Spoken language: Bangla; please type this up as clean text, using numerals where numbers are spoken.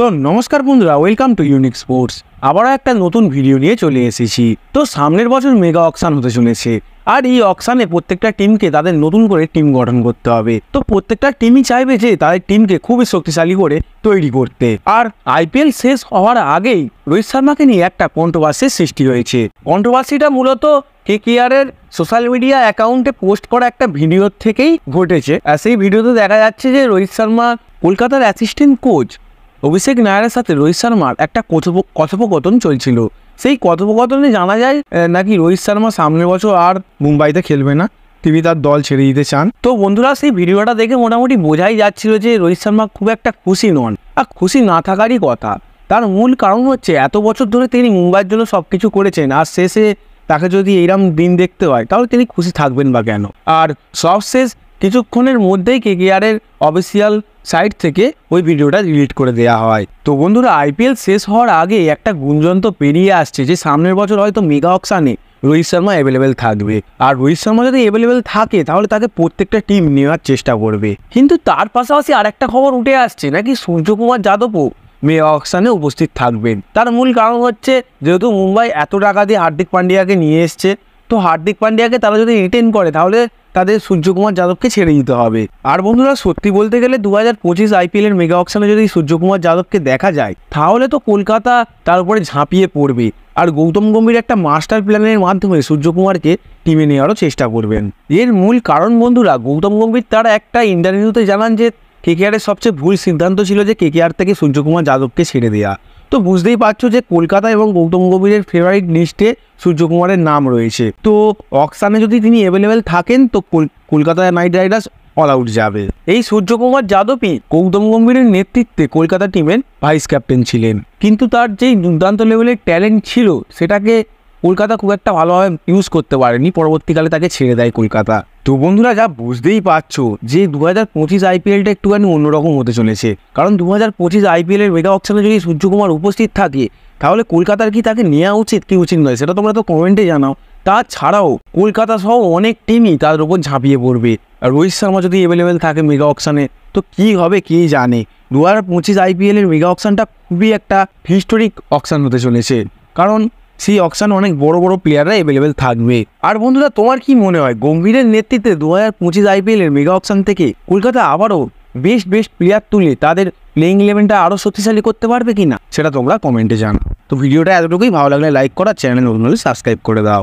তো নমস্কার বন্ধুরা, ওয়েলকাম টু ইউনিক স্পোর্টস। আবারও একটা নতুন ভিডিও নিয়ে চলে এসেছি। তো সামনের বছর মেগা অকশন হতে চলেছে, আর এই অকশনে প্রত্যেকটা টিমকে তাদের নতুন করে টিম গঠন করতে হবে। তো প্রত্যেকটা টিমই চাইবে যে তাদের টিমকে খুবই শক্তিশালী করে তৈরি করতে। আর আইপিএল শেষ হওয়ার আগেই রোহিত শর্মাকে নিয়ে একটা কন্ট্রোভার্সির সৃষ্টি হয়েছে। কন্ট্রোভার্সিটা মূলত কেকেআর এর সোশ্যাল মিডিয়া অ্যাকাউন্টে পোস্ট করা একটা ভিডিও থেকেই ঘটেছে। আর সেই ভিডিওতে দেখা যাচ্ছে যে রোহিত শর্মা কলকাতার অ্যাসিস্ট্যান্ট কোচ অভিষেক নায়ারের সাথে রোহিত শর্মার একটা কথোপকথন চলছিল। সেই কথোপকথনে জানা যায় নাকি রোহিত শর্মা সামনের বছর আর মুম্বাইতে খেলবে না, তিনি তার দল ছেড়ে দিতে চান। তো বন্ধুরা, সেই ভিডিওটা দেখে মোটামুটি বোঝাই যাচ্ছিল যে রোহিত শর্মা খুব একটা খুশি নন। আর খুশি না থাকারই কথা। তার মূল কারণ হচ্ছে এত বছর ধরে তিনি মুম্বাইয়ের জন্য সব কিছু করেছেন, আর শেষে তাকে যদি এইরকম দিন দেখতে হয় তাহলে তিনি খুশি থাকবেন বা কেন। আর সবশেষ কিছুক্ষণের মধ্যেই কেকেআর এর অফিসিয়াল সাইট থেকে ওই ভিডিওটা ডিলিট করে দেওয়া হয়। তো বন্ধুরা, আইপিএল শেষ হওয়ার আগে একটা গুঞ্জন তো পেরিয়ে আসছে যে সামনের বছর হয়তো মেগা অকশনে রোহিত শর্মা অ্যাভেলেবেল থাকবে। আর রোহিত শর্মা যদি অ্যাভেলেবেল থাকে তাহলে তাকে প্রত্যেকটা টিম নেওয়ার চেষ্টা করবে। কিন্তু তার পাশাপাশি আরেকটা খবর উঠে আসছে, নাকি সূর্যকুমার যাদবও মেগা অকশনে উপস্থিত থাকবেন। তার মূল কারণ হচ্ছে যেহেতু মুম্বাই এত টাকা দিয়ে হার্দিক পান্ডিয়াকে নিয়ে এসছে, তো হার্দিক পান্ডিয়াকে তারা যদি রিটেন করে তাহলে তাদের সূর্যকুমার যাদবকে ছেড়ে দিতে হবে। আর বন্ধুরা, সত্যি বলতে গেলে 2025 আইপিএল এর মেগা অকশনে যদি সূর্যকুমার যাদবকে দেখা যায় তাহলে তো কলকাতা তার উপরে ঝাঁপিয়ে পড়বে। আর গৌতম গম্ভীর একটা মাস্টার প্ল্যানের মাধ্যমে সূর্যকুমারকে টিমে নেওয়ারও চেষ্টা করবেন। এর মূল কারণ বন্ধুরা, গৌতম গম্ভীর তারা একটা ইন্টারভিউতে জানান যে কেকেআর এর সবচেয়ে ভুল সিদ্ধান্ত ছিল যে কেকেআর থেকে সূর্যকুমার যাদবকে ছেড়ে দেওয়া। তো বুঝতেই পারছো যে কলকাতা এবং গৌতম গম্ভীরের ফেভারিট লিস্টে সূর্যকুমারের নাম রয়েছে। তো অকশনে যদি তিনি অ্যাভেলেবেল থাকেন তো Kolkata night Riders all out যাবে। এই সূর্যকুমার যাদবই গৌতম গম্ভীরের নেতৃত্বে কলকাতা টিমের ভাইস ক্যাপ্টেন ছিলেন, কিন্তু তার যেই দুর্দান্ত লেভেলের ট্যালেন্ট ছিল সেটাকে কলকাতা খুব একটা ভালোভাবে ইউজ করতে পারেনি। পরবর্তীকালে তাকে ছেড়ে দেয় কলকাতা। তো বন্ধুরা, যা বুঝতেই পারছো যে 2025 আইপিএলটা একটুখানি অন্যরকম হতে চলেছে। কারণ 2025 আইপিএলের মেগা অকশনে যদি সূর্যকুমার উপস্থিত থাকে তাহলে কলকাতার কি তাকে নেওয়া উচিত কি উচিত নয় সেটা তোমরা তো কমেন্টে জানাও। তাছাড়াও কলকাতা সহ অনেক টিমই তার উপর ঝাঁপিয়ে পড়বে। আর রোহিত শর্মা যদি অ্যাভেলেবেল থাকে মেগা অকশনে তো কি হবে কে জানে। 2025 আইপিএলের মেগা অকশনটা খুবই একটা হিস্টোরিক অকশন হতে চলেছে, কারণ সেই অকশনে অনেক বড় বড় প্লেয়াররা অ্যাভেলেবেল থাকবে। আর বন্ধুরা, তোমার কি মনে হয় গম্ভীরের নেতৃত্বে 2025 আইপিএলের মেগা অকশন থেকে কলকাতা আবারও বেস্ট প্লেয়ার তুলে তাদের প্লেইং ইলেভেনটা আরও শক্তিশালী করতে পারবে কিনা সেটা তোমরা কমেন্টে জানাও। তো ভিডিওটা এতটুকুই, ভালো লাগলে লাইক করা, চ্যানেল নতুন হলে সাবস্ক্রাইব করে দাও।